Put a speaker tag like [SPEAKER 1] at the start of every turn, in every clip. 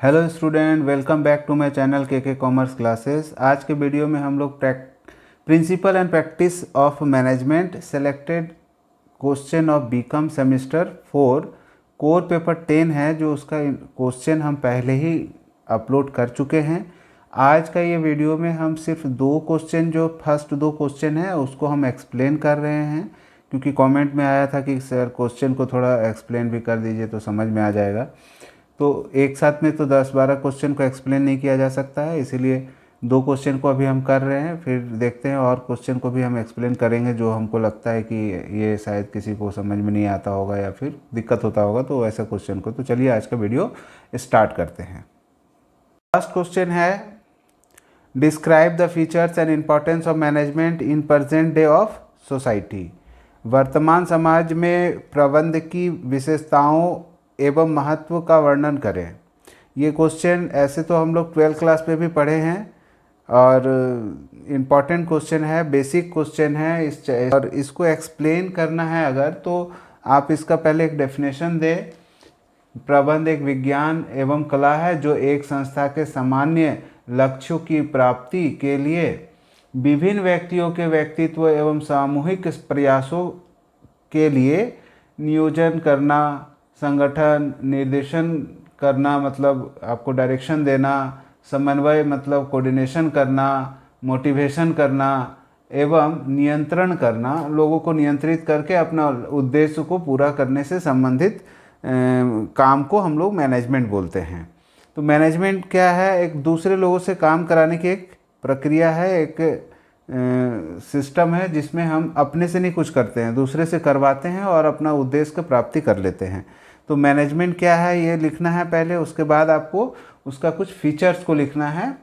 [SPEAKER 1] Hello student, welcome back to my channel K commerce classes. आज के video में हम लोग principle and practice of management selected question of BCom semester 4 core paper 10 है, जो उसका क्वेश्चन हम पहले ही अपलोड कर चुके हैं। आज का ये वीडियो में हम सिर्फ दो क्वेश्चन, जो फर्स्ट दो क्वेश्चन है उसको हम एक्सप्लेन कर रहे हैं, क्योंकि कमेंट में आया था कि सर क्वेश्चन को थोड़ा एक्सप्लेन भी कर दीजिए तो समझ में आ जाएगा। तो एक साथ में तो 10-12 क्वेश्चन को एक्सप्लेन नहीं किया जा सकता है, इसीलिए दो क्वेश्चन को अभी हम कर रहे हैं। फिर देखते हैं और क्वेश्चन को भी हम एक्सप्लेन करेंगे जो हमको लगता है कि ये शायद किसी को समझ में नहीं आता होगा या फिर दिक्कत होता होगा, तो ऐसा क्वेश्चन को। तो चलिए आज का वीडियो स्टार्ट करते हैं। फर्स्ट क्वेश्चन है, describe the features and importance of management in present day of society. वर्तमान समाज में प्रबंध की विशेषताओं एवं महत्व का वर्णन करें। ये क्वेश्चन ऐसे तो हम लोग 12th क्लास में भी पढ़े हैं और इम्पॉर्टेंट क्वेश्चन है, बेसिक क्वेश्चन है और इसको एक्सप्लेन करना है अगर, तो आप इसका पहले एक डेफिनेशन दें। प्रबंध एक विज्ञान एवं कला है जो एक संस्था के सामान्य लक्ष्यों की प्राप्ति के लिए विभिन्न व्यक्तियों के व्यक्तित्व एवं सामूहिक प्रयासों के लिए नियोजन करना, संगठन निर्देशन करना मतलब आपको डायरेक्शन देना, समन्वय मतलब कोऑर्डिनेशन करना, मोटिवेशन करना एवं नियंत्रण करना, लोगों को नियंत्रित करके अपना उद्देश्य को पूरा करने से संबंधित काम को हम लोग मैनेजमेंट बोलते हैं। तो मैनेजमेंट क्या है? एक दूसरे लोगों से काम कराने की एक प्रक्रिया है, एक सिस्टम है जिसमें हम अपने से नहीं कुछ करते हैं, दूसरे से करवाते हैं और अपना उद्देश्य की प्राप्ति कर लेते हैं। तो मैनेजमेंट क्या है ये लिखना है पहले, उसके बाद आपको उसका कुछ फीचर्स को लिखना है।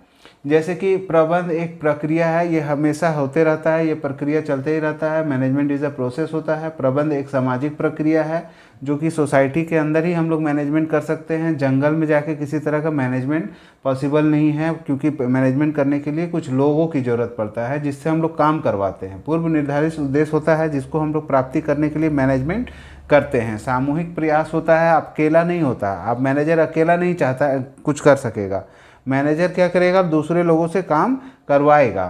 [SPEAKER 1] जैसे कि प्रबंध एक प्रक्रिया है, ये हमेशा होते रहता है, ये प्रक्रिया चलते ही रहता है। मैनेजमेंट इज़ अ प्रोसेस होता है। प्रबंध एक सामाजिक प्रक्रिया है जो कि सोसाइटी के अंदर ही हम लोग मैनेजमेंट कर सकते हैं। जंगल में जाके किसी तरह का मैनेजमेंट पॉसिबल नहीं है, क्योंकि मैनेजमेंट करने के लिए कुछ लोगों की ज़रूरत पड़ता है जिससे हम लोग काम करवाते हैं। पूर्व निर्धारित उद्देश्य होता है जिसको हम लोग प्राप्ति करने के लिए मैनेजमेंट करते हैं। सामूहिक प्रयास होता है, अकेला नहीं होता। आप मैनेजर अकेला नहीं चाहता कुछ कर सकेगा, मैनेजर क्या करेगा? दूसरे लोगों से काम करवाएगा।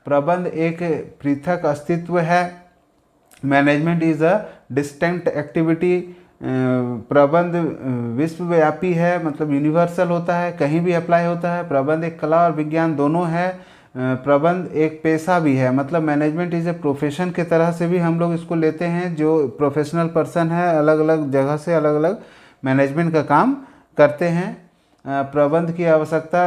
[SPEAKER 1] प्रबंध एक पृथक अस्तित्व है। Management is a distinct activity. प्रबंध विश्वव्यापी है, मतलब यूनिवर्सल होता है, कहीं भी अप्लाई होता है। प्रबंध एक कला और विज्ञान दोनों है। प्रबंध एक पेशा भी है, मतलब मैनेजमेंट इज़ ए प्रोफेशन के तरह से भी हम लोग इसको लेते हैं। जो प्रोफेशनल पर्सन है अलग अलग जगह से अलग अलग मैनेजमेंट का काम करते हैं। प्रबंध की आवश्यकता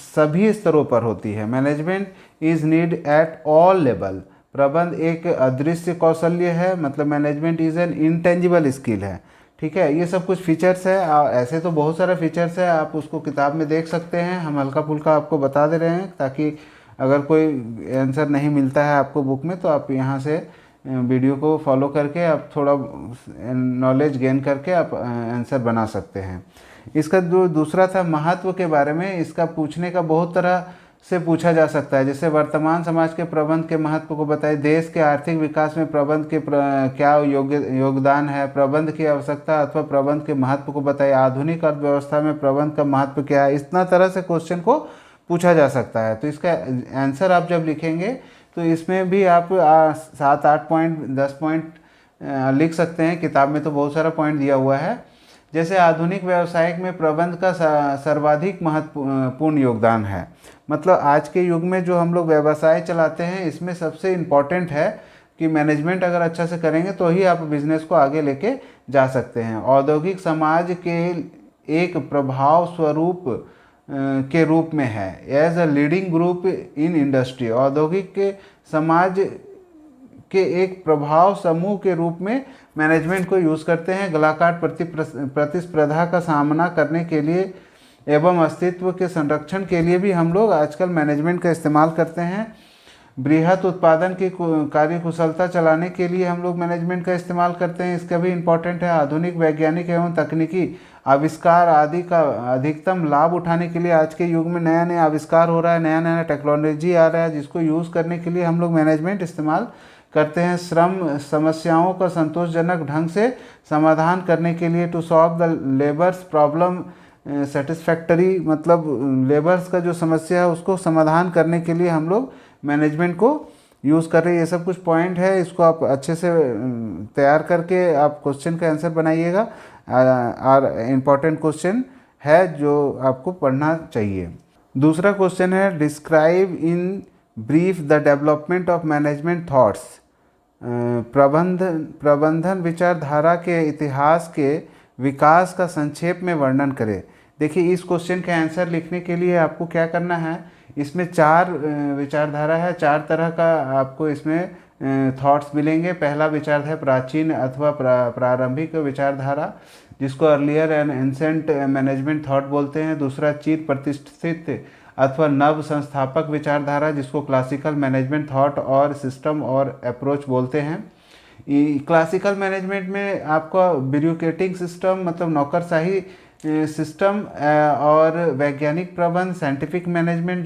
[SPEAKER 1] सभी स्तरों पर होती है। Management is need at all level. प्रबंध एक अदृश्य कौशल्य है, मतलब management is an intangible skill है। ठीक है, ये सब कुछ फीचर्स है। ऐसे तो बहुत सारा फीचर्स है, आप उसको किताब में देख सकते हैं। हम हल्का फुल्का आपको बता दे रहे हैं ताकि अगर कोई आंसर नहीं मिलता है आपको बुक में, तो आप यहाँ से वीडियो को फॉलो करके आप थोड़ा नॉलेज गेन करके आप आंसर बना सकते हैं। इसका जो दूसरा था महत्व के बारे में, इसका पूछने का बहुत तरह से पूछा जा सकता है। जैसे वर्तमान समाज के प्रबंध के महत्व को बताइए, देश के आर्थिक विकास में प्रबंध के क्या योगदान है, प्रबंध की आवश्यकता अथवा प्रबंध के महत्व को बताइए, आधुनिक अर्थव्यवस्था में प्रबंध का महत्व क्या है। इतना तरह से क्वेश्चन को पूछा जा सकता है। तो इसका आंसर आप जब लिखेंगे तो इसमें भी आप 7-8 पॉइंट 10 पॉइंट लिख सकते हैं। किताब में तो बहुत सारा पॉइंट दिया हुआ है। जैसे आधुनिक व्यवसायिक में प्रबंध का सर्वाधिक महत्वपूर्ण योगदान है, मतलब आज के युग में जो हम लोग व्यवसाय चलाते हैं इसमें सबसे इम्पॉर्टेंट है कि मैनेजमेंट अगर अच्छा से करेंगे तो ही आप बिजनेस को आगे लेके जा सकते हैं। औद्योगिक समाज के एक प्रभाव स्वरूप के रूप में है, as a leading group in industry. औद्योगिक के समाज के एक प्रभाव समूह के रूप में मैनेजमेंट को यूज़ करते हैं। गलाकाट प्रतिस्पर्धा का सामना करने के लिए एवं अस्तित्व के संरक्षण के लिए भी हम लोग आजकल मैनेजमेंट का इस्तेमाल करते हैं। बृहत उत्पादन की कार्य कुशलता चलाने के लिए हम लोग मैनेजमेंट का इस्तेमाल करते हैं, इसका भी इम्पोर्टेंट है। आधुनिक वैज्ञानिक एवं तकनीकी आविष्कार आदि का अधिकतम लाभ उठाने के लिए आज के युग में नया नया आविष्कार हो रहा है, नया नया टेक्नोलॉजी आ रहा है, जिसको यूज़ करने के लिए हम लोग मैनेजमेंट इस्तेमाल करते हैं। श्रम समस्याओं का संतोषजनक ढंग से समाधान करने के लिए, to solve the labours problem satisfactory मतलब लेबर्स का जो समस्या है उसको समाधान करने के लिए हम लोग मैनेजमेंट को यूज़ कर रहे हैं। ये सब कुछ पॉइंट है, इसको आप अच्छे से तैयार करके आप क्वेश्चन का आंसर बनाइएगा। और इम्पॉर्टेंट क्वेश्चन है जो आपको पढ़ना चाहिए। दूसरा क्वेश्चन है describe in brief the development of management thoughts. प्रबंधन विचारधारा के इतिहास के विकास का संक्षेप में वर्णन करें। देखिए, इस क्वेश्चन का आंसर लिखने के लिए आपको क्या करना है, इसमें 4 विचारधारा है, 4 तरह का आपको इसमें थॉट्स मिलेंगे। पहला विचारधारा प्राचीन अथवा प्रारंभिक विचारधारा, जिसको earlier and ancient management thought बोलते हैं। दूसरा चिर प्रतिष्ठित अथवा नव संस्थापक विचारधारा, जिसको क्लासिकल मैनेजमेंट थॉट और सिस्टम और अप्रोच बोलते हैं। क्लासिकल मैनेजमेंट में आपका ब्यूरोक्रेटिक सिस्टम मतलब नौकरशाही सिस्टम और वैज्ञानिक प्रबंध साइंटिफिक मैनेजमेंट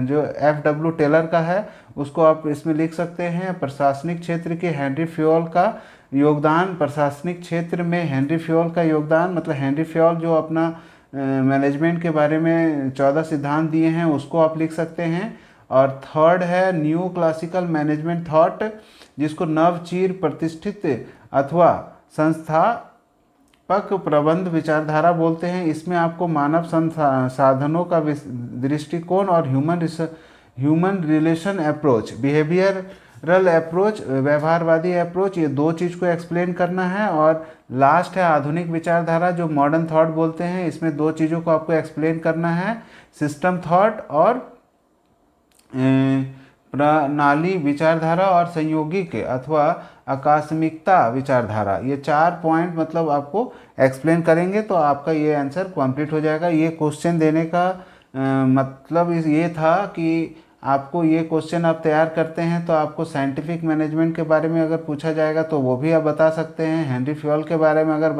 [SPEAKER 1] जो FW टेलर का है उसको आप इसमें लिख सकते हैं। प्रशासनिक क्षेत्र के हेनरी फ्योल का योगदान, प्रशासनिक क्षेत्र में हेनरी फ्योल का योगदान मतलब हेनरी फ्योल जो अपना मैनेजमेंट के बारे में 14 सिद्धांत दिए हैं उसको आप लिख सकते हैं। और थर्ड है न्यू क्लासिकल मैनेजमेंट थॉट, जिसको नवचीर प्रतिष्ठित अथवा संस्थापक प्रबंध विचारधारा बोलते हैं। इसमें आपको मानव संसाधनों का दृष्टिकोण और human relation approach, behavioural approach, व्यवहारवादी अप्रोच, ये 2 चीज़ को एक्सप्लेन करना है। और लास्ट है आधुनिक विचारधारा जो मॉडर्न थॉट बोलते हैं। इसमें 2 चीज़ों को आपको एक्सप्लेन करना है, सिस्टम थॉट और प्रणाली विचारधारा और संयोगिक अथवा आकस्मिकता विचारधारा। ये 4 पॉइंट मतलब आपको एक्सप्लेन करेंगे तो आपका ये आंसर कंप्लीट हो जाएगा। ये क्वेश्चन देने का मतलब ये था कि आपको ये क्वेश्चन आप तैयार करते हैं तो आपको साइंटिफिक मैनेजमेंट के बारे में अगर पूछा जाएगा तो वो भी आप बता सकते हैं। हेनरी फ्योल के बारे में अगर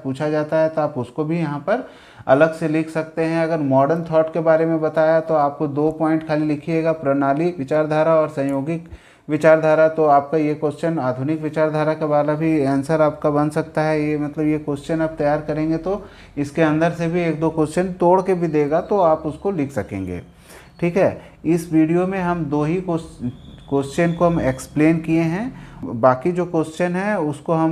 [SPEAKER 1] पूछा जाता है तो आप उसको भी यहाँ पर अलग से लिख सकते हैं। अगर मॉडर्न थॉट के बारे में बताया तो आपको 2 पॉइंट खाली लिखिएगा, प्रणाली विचारधारा और संयोगिक विचारधारा। तो आपका ये क्वेश्चन आधुनिक विचारधारा का वाला भी आंसर आपका बन सकता है। ये मतलब ये क्वेश्चन आप तैयार करेंगे तो इसके अंदर से भी 1-2 क्वेश्चन तोड़ के भी देगा तो आप उसको लिख सकेंगे। ठीक है, इस वीडियो में हम 2 ही क्वेश्चन को हम एक्सप्लेन किए हैं। बाकी जो क्वेश्चन है उसको हम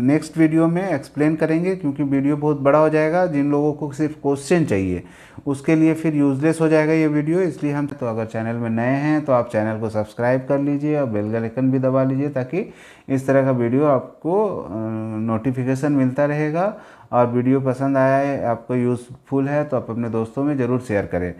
[SPEAKER 1] नेक्स्ट वीडियो में एक्सप्लेन करेंगे, क्योंकि वीडियो बहुत बड़ा हो जाएगा। जिन लोगों को सिर्फ क्वेश्चन चाहिए उसके लिए फिर यूजलेस हो जाएगा ये वीडियो, इसलिए हम तो अगर चैनल में नए हैं तो आप चैनल को सब्सक्राइब कर लीजिए और बेल का आइकन भी दबा लीजिए ताकि इस तरह का वीडियो आपको नोटिफिकेशन मिलता रहेगा। और वीडियो पसंद आया है, आपको यूज़फुल है तो आप अपने दोस्तों में ज़रूर शेयर करें।